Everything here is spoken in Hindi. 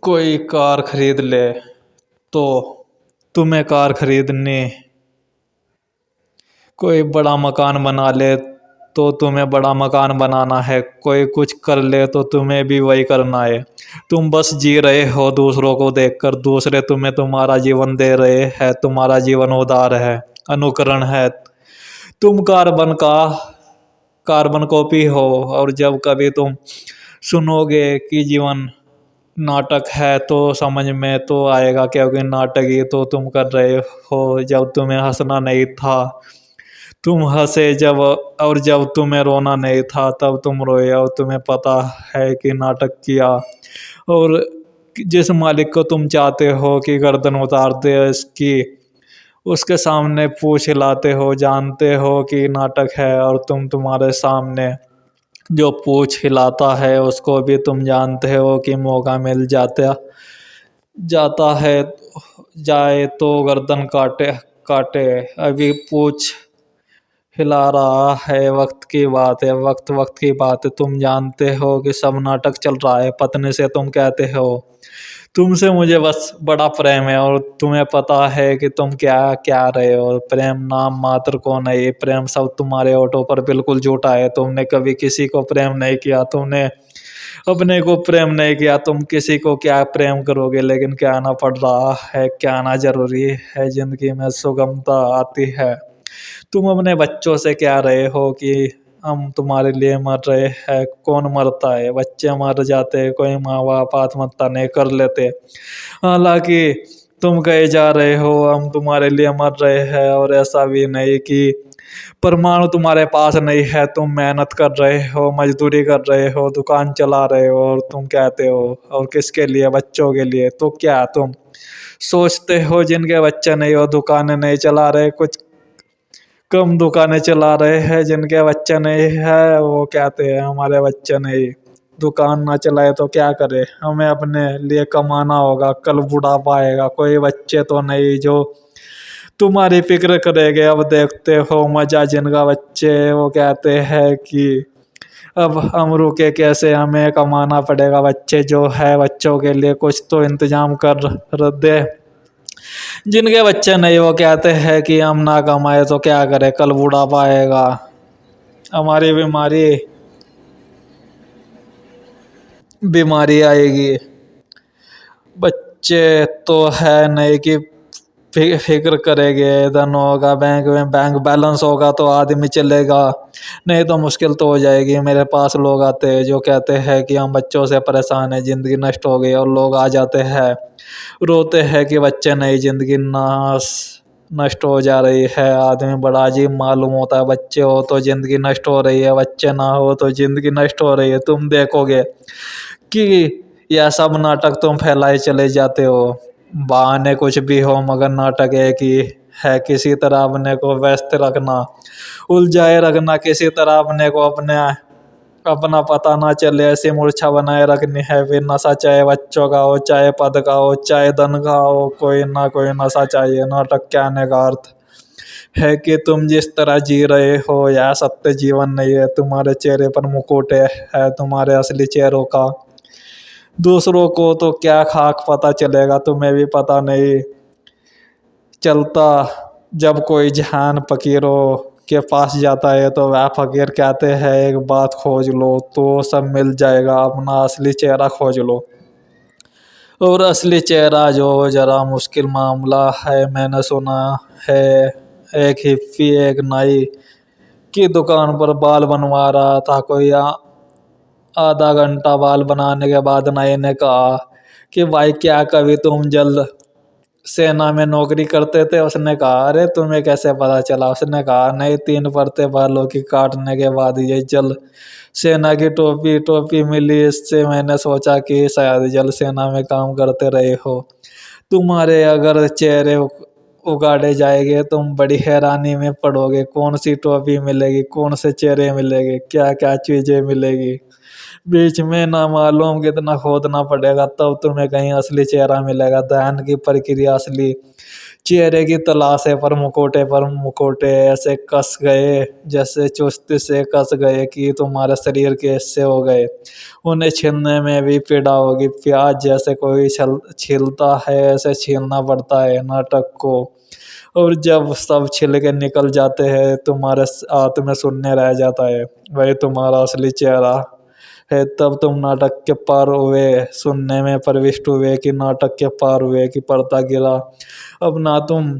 कोई कार खरीद ले तो तुम्हें कार खरीदनी। कोई बड़ा मकान बना ले तो तुम्हें बड़ा मकान बनाना है। कोई कुछ कर ले तो तुम्हें भी वही करना है। तुम बस जी रहे हो दूसरों को देखकर, दूसरे तुम्हें तुम्हारा जीवन दे रहे हैं। तुम्हारा जीवन उदार है, अनुकरण है। तुम कार्बन कॉपी हो। और जब कभी तुम सुनोगे कि जीवन नाटक है तो समझ में तो आएगा, क्योंकि नाटक ही तो तुम कर रहे हो। जब तुम्हें हंसना नहीं था तुम हंसे, जब और जब तुम्हें रोना नहीं था तब तुम रोए। और तुम्हें पता है कि नाटक किया। और जिस मालिक को तुम चाहते हो कि गर्दन उतार दे इसकी, उसके सामने पूछ हिलाते हो। जानते हो कि नाटक है और तुम्हारे सामने जो पूछ हिलाता है उसको भी तुम जानते हो कि मौका मिल जाता जाता है। जाए तो गर्दन काटे काटे। अभी पूछ हिला रहा है, वक्त की बात है, वक्त वक्त की बात है। तुम जानते हो कि सब नाटक चल रहा है। पत्नी से तुम कहते हो तुमसे मुझे बस बड़ा प्रेम है, और तुम्हें पता है कि तुम क्या क्या रहे हो। प्रेम नाम मात्र को नहीं, प्रेम सब तुम्हारे ओठों पर बिल्कुल झूठा है। तुमने कभी किसी को प्रेम नहीं किया, तुमने अपने को प्रेम नहीं किया। तुम किसी को क्या प्रेम करोगे। लेकिन क्या आना पड़ रहा है, क्या आना जरूरी है। जिंदगी में सुगमता आती है। तुम अपने बच्चों से क्या रहे हो कि हम तुम्हारे लिए मर रहे हैं। कौन मरता है, बच्चे मर जाते हैं, कोई माँ बाप आत्महत्या नहीं कर लेते। हालांकि तुम कहे जा रहे हो हम तुम्हारे लिए मर रहे हैं, और ऐसा भी नहीं कि परमाणु तुम्हारे पास नहीं है। तुम मेहनत कर रहे हो, मजदूरी कर रहे हो, दुकान चला रहे हो, और तुम कहते हो और किसके लिए, बच्चों के लिए। तो क्या तुम सोचते हो जिनके बच्चे नहीं हो दुकानें नहीं चला रहे, कुछ कम दुकानें चला रहे हैं जिनके बच्चे नहीं है, वो कहते हैं हमारे बच्चे नहीं। दुकान ना चलाए तो क्या करे, हमें अपने लिए कमाना होगा। कल बुढ़ापा आएगा, कोई बच्चे तो नहीं जो तुम्हारी फिक्र करेंगे। अब देखते हो मजा जिनका बच्चे, वो कहते हैं कि अब हम रुके कैसे, हमें कमाना पड़ेगा। बच्चे जो है बच्चों के लिए कुछ तो इंतजाम कर दे। जिनके बच्चे नहीं वो कहते हैं कि हम ना कमाए तो क्या करें, कल बुढ़ापा आएगा, हमारी बीमारी बीमारी आएगी। बच्चे तो है नहीं कि फिक्र करेंगे। धन होगा बैंक में, बैंक बैलेंस होगा तो आदमी चलेगा, नहीं तो मुश्किल तो हो जाएगी। मेरे पास लोग आते हैं जो कहते हैं कि हम बच्चों से परेशान हैं, ज़िंदगी नष्ट हो गई। और लोग आ जाते हैं रोते हैं कि बच्चे नहीं, ज़िंदगी नष्ट हो जा रही है। आदमी बड़ा अजीब मालूम होता है। बच्चे हो तो ज़िंदगी नष्ट हो रही है, बच्चे ना हो तो ज़िंदगी नष्ट हो रही है। तुम देखोगे कि यह सब नाटक तुम फैलाए चले जाते हो। बहाने कुछ भी हो मगर नाटक एक ही है। किसी तरह अपने को व्यस्त रखना, उलझाए रखना, किसी तरह अपने को अपना पता ना चले, ऐसी मूर्छा बनाए रखनी है। फिर नशा, चाहे बच्चों का हो, चाहे पद का हो, चाहे धन का हो, कोई ना कोई नशा चाहिए। नाटक कहने का अर्थ है कि तुम जिस तरह जी रहे हो यह सत्य जीवन नहीं है। तुम्हारे चेहरे पर मुकुट है तुम्हारे असली चेहरों का। दूसरों को तो क्या खाक पता चलेगा, तुम्हें भी पता नहीं चलता। जब कोई जहान फकीरों के पास जाता है तो वह फकीर कहते हैं एक बात खोज लो तो सब मिल जाएगा, अपना असली चेहरा खोज लो। और असली चेहरा जो जरा मुश्किल मामला है। मैंने सुना है एक हिप्पी एक नाई की दुकान पर बाल बनवा रहा था। कोई आधा घंटा बाल बनाने के बाद नाई ने कहा कि भाई क्या कभी तुम जल सेना में नौकरी करते थे। उसने कहा अरे तुम्हें कैसे पता चला। उसने कहा नहीं, 3 परतें बालों की काटने के बाद ये जल सेना की टोपी मिली, इससे मैंने सोचा कि शायद जल सेना में काम करते रहे हो। तुम्हारे अगर चेहरे उगाड़े जाएंगे तुम बड़ी हैरानी में पड़ोगे। कौन सी टोपी मिलेगी, कौन से चेहरे मिलेंगे, क्या क्या चीजें मिलेगी। बीच में ना मालूम कितना खोदना पड़ेगा तब तुम्हें कहीं असली चेहरा मिलेगा। दहन की प्रक्रिया असली चेहरे की तलाश है पर मुखौटे ऐसे कस गए, जैसे चुस्ती से कस गए कि तुम्हारे शरीर के हिस्से हो गए। उन्हें छीलने में भी पीड़ा होगी, प्याज जैसे कोई छीलता है ऐसे छीलना पड़ता है नाटक को। और जब सब छिल के निकल जाते हैं, तुम्हारे आत्म शून्य रह जाता है, वही तुम्हारा असली चेहरा है। तब तुम नाटक के पार हुए, सुनने में प्रविष्ट हुए कि नाटक के पार हुए कि पर्दा गिरा। अब ना तुम